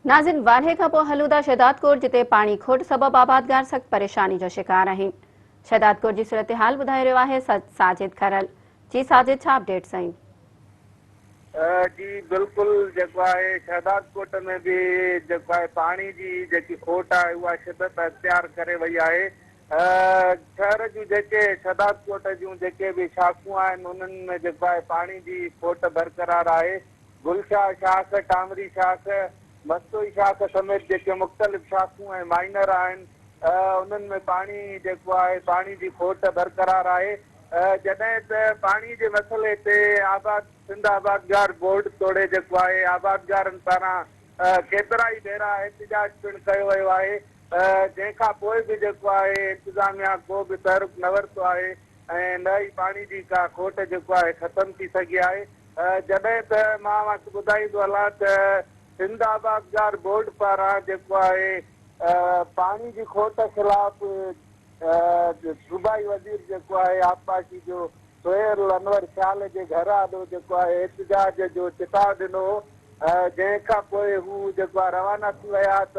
नाज़िन वाढे खां पोइ हलूं शहदादकोट जिते पानी खोट सबब आबादगार सख्त परेशानी जो शिकार आहिनि। शहदादकोट जी सूरत हाल ॿुधाए रहियो आहे साजिद खरल। जी साजिद, छा अपडेट्स आहिनि? जी बिल्कुल जेको आहे शहदादकोट में भी जेको आहे पानी जी जेकी खोट आहे उहा शिदत अख्तियार करे वई आहे। शहर जूं जेके शहदादकोट जूं जेके भी शाखूं आहिनि उन्हनि में जेको आहे पानी जी खोट बरक़रार आहे। गुलशाह शाख, टामरी शाख, मस्तोई शाख समेत जेके मुख़्तलिफ़ शाखूं ऐं माइनर आहिनि उन्हनि में पानी जेको आहे पानी जी खोट बरक़रार आहे। जॾहिं त पानी जे मसइले ते सिंध आबादगार बोर्ड तोड़े जेको आहे आबादगारनि पारां केतिरा ई भेरा एहतिजाज पिणु कयो वियो आहे, जंहिंखां पोइ बि जेको आहे इंतिज़ामिया को बि तहरुक न वरितो आहे ऐं न ई पानी जी का खोट जेको आहे ख़तमु थी सघी आहे। जॾहिं त मां वटि ॿुधाईंदो हलां त सिंध आबादगार बोर्ड पारां जेको आहे पानी जी खोट ख़िलाफ़ सूबाई वज़ीर जेको आहे आबपाशी जो सोहेल अनवर शाल जे घर आॾो जेको आहे एहतिजाज जो चिताव ॾिनो, जंहिंखां पोइ हू जेको आहे रवाना थी विया त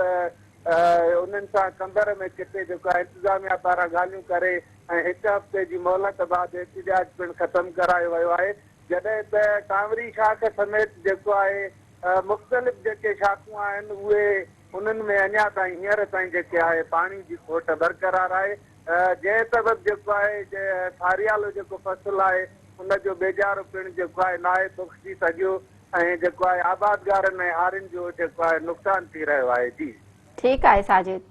उन्हनि सां कंदर में किथे जेको आहे इंतिज़ामिया पारां ॻाल्हियूं करे ऐं हिकु हफ़्ते जी मोहलत बाद एहतिजाज पिणु ख़तमु करायो वियो आहे। जॾहिं त टामरी शाख समेत जेको आहे मुख़्तलिफ़ जेके शाखूं आहिनि उहे उन्हनि में अञा ताईं हींअर ताईं जेके आहे पानी जी खोट बरक़रार आहे। जंहिं सबबु जेको आहे थारियालो जेको फ़सुलु आहे उनजो बेजारो पिणु जेको आहे नाहे पुखजी सघियो ऐं जेको आहे आबादगारनि ऐं हारियुनि जो जेको आहे नुक़सानु थी रहियो आहे। जी ठीकु आहे साजिद।